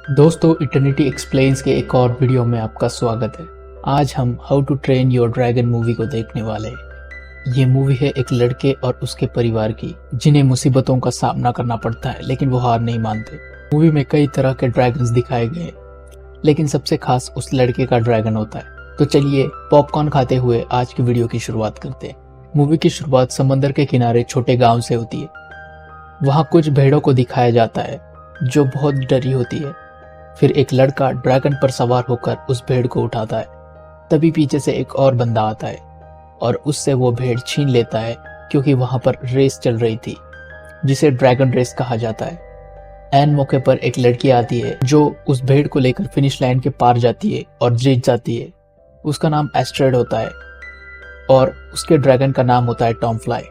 दोस्तों, eternity explains के एक और वीडियो में आपका स्वागत है। आज हम how to train your dragon movie को देखने वाले हैं। ये मूवी है एक लड़के और उसके परिवार की, जिन्हें मुसीबतों का सामना करना पड़ता है लेकिन वो हार नहीं मानते। मूवी में कई तरह के ड्रैगन्स दिखाए गए हैं, लेकिन सबसे खास उस लड़के का ड्रैगन होता है। तो चलिए पॉपकॉर्न खाते हुए आज की वीडियो की शुरुआत करते हैं। मूवी की शुरुआत समंदर के किनारे छोटे गाँव से होती है। वहाँ कुछ भेड़ों को दिखाया जाता है जो बहुत डरी होती है। फिर एक लड़का ड्रैगन पर सवार होकर उस भेड़ को उठाता है। तभी पीछे से एक और बंदा आता है और उससे वो भेड़ छीन लेता है, क्योंकि वहां पर रेस चल रही थी जिसे ड्रैगन रेस कहा जाता है। ऐन मौके पर एक लड़की आती है जो उस भेड़ को लेकर फिनिश लाइन के पार जाती है और जीत जाती है। उसका नाम एस्ट्रेड होता है और उसके ड्रैगन का नाम होता है टॉम फ्लाई।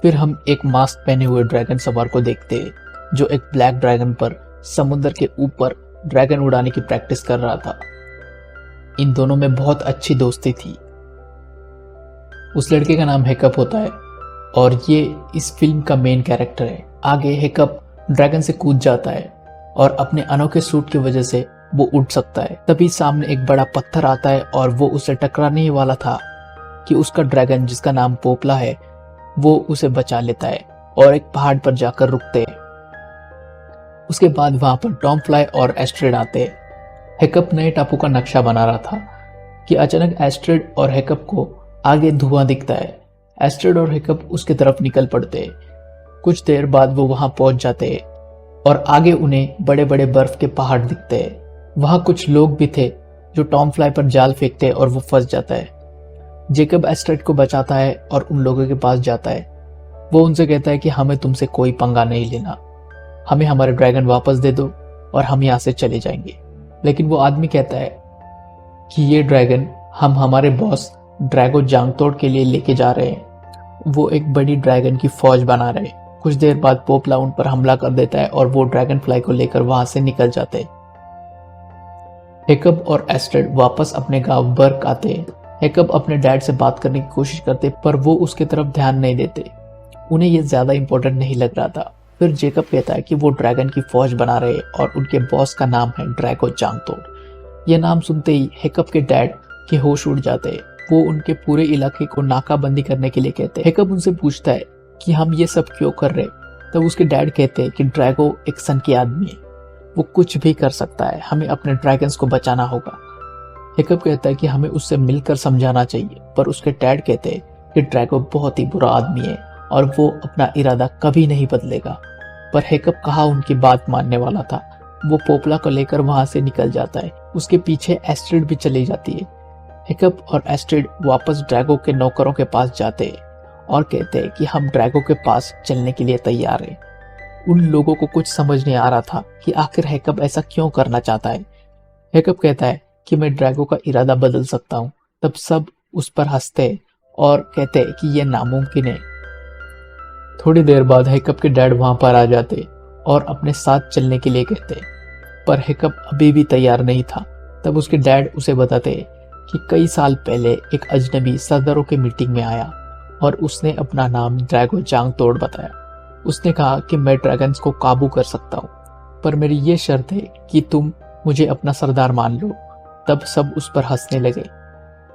फिर हम एक मास्क पहने हुए ड्रैगन सवार को देखते हैं जो एक ब्लैक ड्रैगन पर समुद्र के ऊपर ड्रैगन उड़ाने की प्रैक्टिस कर रहा था। इन दोनों में बहुत अच्छी दोस्ती थी। उस लड़के का नाम हिकअप होता है और ये इस फिल्म का मेन कैरेक्टर है। आगे हिकअप ड्रैगन से कूद जाता है और अपने अनोखे सूट की वजह से वो उड़ सकता है। तभी सामने एक बड़ा पत्थर आता है और वो उसे टकराने ही वाला था कि उसका ड्रैगन, जिसका नाम पोपला है, वो उसे बचा लेता है और एक पहाड़ पर जाकर रुकते हैं। उसके बाद वहां पर टॉम फ्लाई और एस्ट्रेड आते हैं। हिकअप नए टापू का नक्शा बना रहा था कि अचानक एस्ट्रेड और हिकअप को आगे धुआं दिखता है। एस्ट्रेड और हिकअप उसके तरफ निकल पड़ते हैं। कुछ देर बाद वो वहां पहुंच जाते हैं और आगे उन्हें बड़े बड़े बर्फ के पहाड़ दिखते हैं। वहां कुछ लोग भी थे जो टॉम फ्लाई पर जाल फेंकते हैं और वो फंस जाता है। जेकब एस्ट्रेड को बचाता है और उन लोगों के पास जाता है। वो उनसे कहता है कि हमें तुमसे कोई पंगा नहीं लेना, हमें हमारे ड्रैगन वापस दे दो और हम यहाँ से चले जाएंगे। लेकिन वो आदमी कहता है कि ये ड्रैगन हम हमारे बॉस ड्रैगो जांगतोड़ के लिए लेके जा रहे हैं। वो एक बड़ी ड्रैगन की फौज बना रहे हैं। कुछ देर बाद पोपला उन पर हमला कर देता है और वो ड्रैगन फ्लाई को लेकर वहां से निकल जाते हैं। हिकअप और एस्ट्रेड वापस अपने गांव बर्क आते हैं। हिकअप अपने डैड से बात करने की कोशिश करते, पर वो उसके तरफ ध्यान नहीं देते। उन्हें ये ज्यादा इंपॉर्टेंट नहीं लग रहा था। फिर जेकब कहता है कि वो ड्रैगन की फौज बना रहे और उनके बॉस का नाम है ड्रैगो जांगतोड़। ये नाम सुनते ही हिकअप के डैड के होश उड़ जाते हैं। वो उनके पूरे इलाके को नाकाबंदी करने के लिए कहते हैं। हिकअप उनसे पूछता है कि हम ये सब क्यों कर रहे। तब उसके डैड कहते हैं कि ड्रैगो एक सन की आदमी है, वो कुछ भी कर सकता है, हमें अपने ड्रैगन्स को बचाना होगा। हिकअप कहता है कि हमें उससे मिलकर समझाना चाहिए, पर उसके डैड कहते हैं कि ड्रैगो बहुत ही बुरा आदमी है और वो अपना इरादा कभी नहीं बदलेगा। पर हिकअप कहा उनकी बात मानने वाला था। वो पोपला को लेकर वहां से निकल जाता है। उसके पीछे एस्ट्रेड भी चली जाती है। हिकअप और एस्ट्रेड वापस ड्रैगो के नौकरों के पास जाते हैं और कहते हैं कि हम ड्रैगो के पास चलने के लिए तैयार हैं। उन लोगों को कुछ समझ नहीं आ रहा था कि आखिर हिकअप ऐसा क्यों करना चाहता है। हिकअप कहता है कि मैं ड्रैगो का इरादा बदल सकता हूँ। तब सब उस पर हंसते और कहते हैं कि यह नामुमकिन है। थोड़ी देर बाद हिकअप के डैड वहां पर आ जाते और अपने साथ चलने के लिए कहते, पर हिकअप अभी भी तैयार नहीं था। तब उसके डैड उसे बताते कि कई साल पहले एक अजनबी सरदारों के मीटिंग में आया और उसने अपना नाम ड्रैगो जांगतोड़ बताया। उसने कहा कि मैं ड्रैगन्स को काबू कर सकता हूँ, पर मेरी ये शर्त है कि तुम मुझे अपना सरदार मान लो। तब सब उस पर हंसने लगे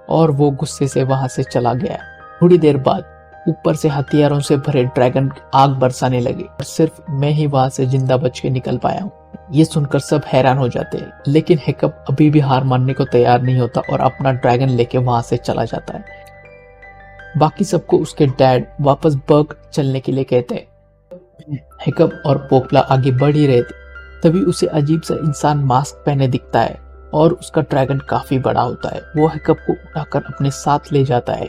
और वो गुस्से से वहां से चला गया। थोड़ी देर बाद ऊपर से हथियारों से भरे ड्रैगन आग बरसाने लगे और सिर्फ मैं ही वहां से जिंदा बच के निकल पाया हूँ। ये सुनकर सब हैरान हो जाते हैं, लेकिन हिकअप अभी भी हार मानने को तैयार नहीं होता और अपना ड्रैगन लेके वहां से चला जाता है। बाकी सबको उसके डैड वापस बर्ग चलने के लिए कहते हैं। हिकअप और पोपला आगे बढ़ ही रहे थे, तभी उसे अजीब सा इंसान मास्क पहने दिखता है और उसका ड्रैगन काफी बड़ा होता है। वो हिकअप को उठाकर अपने साथ ले जाता है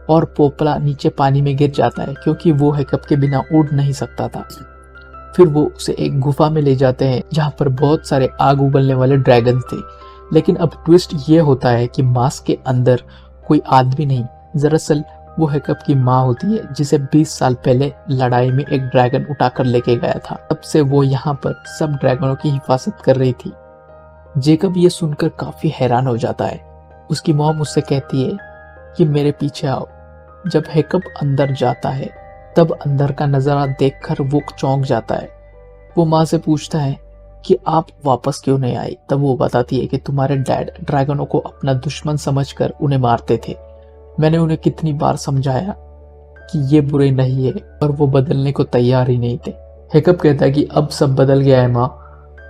और पोपला नीचे पानी में गिर जाता है, क्योंकि वो हिकअप के बिना उड़ नहीं सकता था। फिर वो उसे एक गुफा में ले जाते हैं जहां पर बहुत सारे आग उगलने वाले ड्रैगन थे। लेकिन अब ट्विस्ट ये होता है कि मास्क के अंदर कोई आदमी नहीं, दरअसल वो हिकअप की माँ होती है, जिसे 20 साल पहले लड़ाई में एक ड्रैगन उठाकर लेके गया था। तब से वो यहाँ पर सब ड्रैगनों की हिफाजत कर रही थी। जेकब ये सुनकर काफी हैरान हो जाता है। उसकी मॉम उससे कहती है कि मेरे पीछे आओ। जब हिकअप अंदर जाता है तब अंदर का नजारा देखकर वो चौंक जाता है। वो माँ से पूछता है कि आप वापस क्यों नहीं आए। तब वो बताती है कि तुम्हारे डैड ड्रैगनों को अपना दुश्मन समझकर उन्हें मारते थे। मैंने उन्हें कितनी बार समझाया कि ये बुरे नहीं है, पर वो बदलने को तैयार ही नहीं थे। हिकअप कहता है कि अब सब बदल गया है माँ,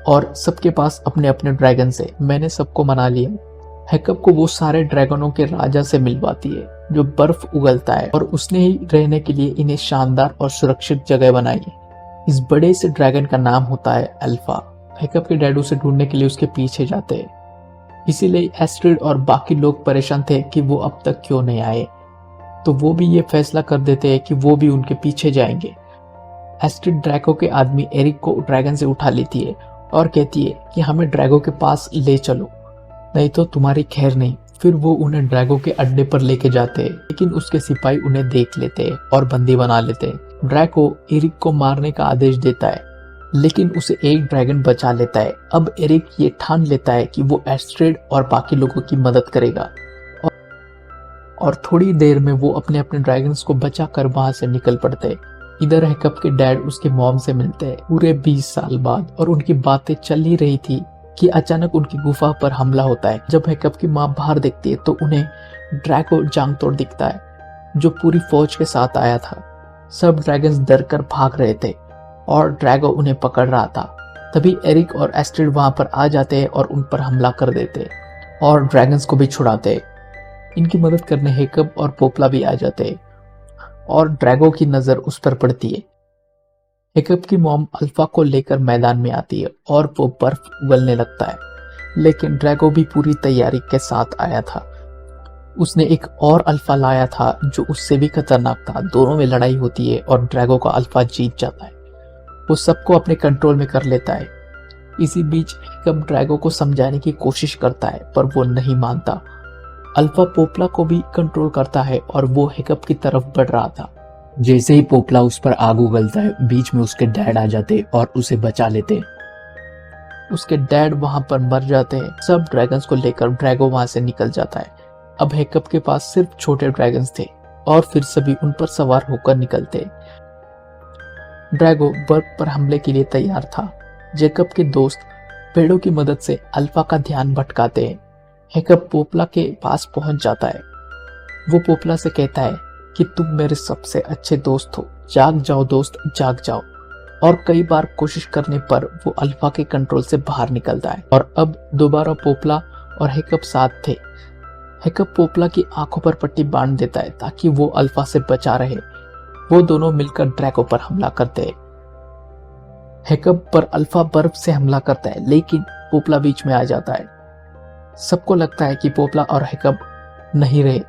और सबके पास अपने अपने ड्रैगन से मैंने सबको मना लिया। हिकअप को वो सारे ड्रैगनों के राजा से मिलवाती है जो बर्फ उगलता है, और उसने ही रहने के लिए इन्हें शानदार और सुरक्षित जगह बनाई है। इस बड़े से ड्रैगन का नाम होता है अल्फा। हिकअप के डैड उसे ढूंढने के लिए उसके पीछे जाते हैं, इसीलिए एस्ट्रिड और बाकी लोग परेशान थे कि वो अब तक क्यों नहीं आए। तो वो भी ये फैसला कर देते हैं कि वो भी उनके पीछे जाएंगे। एस्ट्रिड ड्रैगो के आदमी एरिक को ड्रैगन से उठा लेती है और कहती है कि हमें ड्रैगो के पास ले चलो, नहीं तो तुम्हारी खैर नहीं। फिर वो उन्हें ड्रैगो के अड्डे पर लेके जाते हैं, लेकिन उसके सिपाही उन्हें देख लेते हैं और बंदी बना लेते हैं। ड्रैगो एरिक को मारने का आदेश देता है, लेकिन उसे एक ड्रैगन बचा लेता है। अब एरिक ये ठान लेता है कि वो एस्ट्रिड और बाकी लोगों की मदद करेगा, और थोड़ी देर में वो अपने अपने ड्रैगन्स को बचाकर वहां से निकल पड़ते हैं। इधर हिकअप के डैड उसके मॉम से मिलते हैं पूरे 20 साल बाद, और उनकी बातें चल ही रही थी कि अचानक उनकी गुफा पर हमला होता है। जब हिकअप की माँ बाहर देखती है तो उन्हें ड्रैगो जांगतोड़ दिखता है, जो पूरी फौज के साथ आया था। सब ड्रैगन्स डर कर भाग रहे थे और ड्रैगो उन्हें पकड़ रहा था। तभी एरिक और एस्ट्रिड वहां पर आ जाते हैं और उन पर हमला कर देते हैं और ड्रैगन्स को भी छुड़ाते हैं। इनकी मदद करने हिकअप और पोपला भी आ जाते हैं, और ड्रैगो की नजर उस पर पड़ती है। हिकअप की मॉम अल्फा को लेकर मैदान में आती है और वो बर्फ उगलने लगता है, लेकिन ड्रैगो भी पूरी तैयारी के साथ आया था। उसने एक और अल्फा लाया था जो उससे भी खतरनाक था। दोनों में लड़ाई होती है और ड्रैगो का अल्फा जीत जाता है। वो सबको अपने कंट्रोल में कर लेता है। इसी बीच हिकअप ड्रैगो को समझाने की कोशिश करता है, पर वो नहीं मानता। अल्फा पोपला को भी कंट्रोल करता है और वो हिकअप की तरफ बढ़ रहा था। जैसे ही पोपला उस पर आग उगलता है, बीच में उसके डैड आ जाते और उसे बचा लेते। उसके डैड वहां पर मर जाते हैं। सब ड्रैगन्स को लेकर ड्रैगो वहां से निकल जाता है। अब हिकअप के पास सिर्फ छोटे ड्रैगन्स थे और फिर सभी उन पर सवार होकर निकलते। ड्रैगो बर्फ पर हमले के लिए तैयार था। जेकब के दोस्त पेड़ों की मदद से अल्फा का ध्यान भटकाते हैं। हिकअप पोपला के पास पहुंच जाता है। वो पोपला से कहता है कि तुम मेरे सबसे अच्छे दोस्त हो, जाग जाओ दोस्त, जाग जाओ। और कई बार कोशिश करने पर वो अल्फा के कंट्रोल से बाहर निकलता है, और अब दोबारा पोपला और हिकअप साथ थे। हिकअप पोपला की आंखों पर पट्टी बांध देता है ताकि वो अल्फा से बचा रहे। वो दोनों मिलकर ड्रैगो पर हमला करते हैं। हिकअप पर अल्फा बर्फ से हमला करता है, लेकिन पोपला बीच में आ जाता है। सबको लगता है कि पोपला और हिकअप नहीं रहे।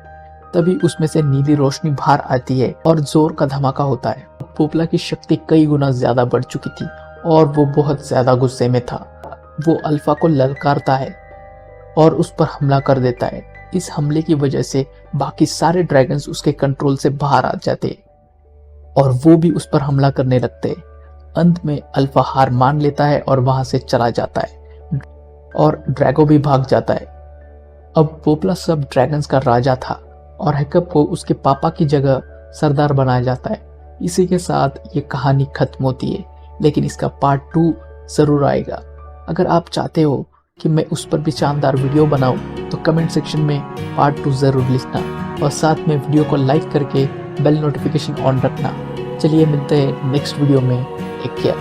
तभी उसमें से नीली रोशनी बाहर आती है और जोर का धमाका होता है। पोपला की शक्ति कई गुना ज्यादा बढ़ चुकी थी और वो बहुत ज्यादा गुस्से में था। वो अल्फा को ललकारता है और उस पर हमला कर देता है। इस हमले की वजह से बाकी सारे ड्रैगन्स उसके कंट्रोल से बाहर आ जाते और वो भी उस पर हमला करने लगते। अंत में अल्फा हार मान लेता है और वहां से चला जाता है, और ड्रैगो भी भाग जाता है। अब पोपला सब ड्रैगन्स का राजा था और हिकअप को उसके पापा की जगह सरदार बनाया जाता है। इसी के साथ ये कहानी खत्म होती है, लेकिन इसका पार्ट 2 जरूर आएगा। अगर आप चाहते हो कि मैं उस पर भी शानदार वीडियो बनाऊं तो कमेंट सेक्शन में पार्ट 2 जरूर लिखना, और साथ में वीडियो को लाइक करके बेल नोटिफिकेशन ऑन रखना। चलिए मिलते हैं नेक्स्ट वीडियो में। Take care.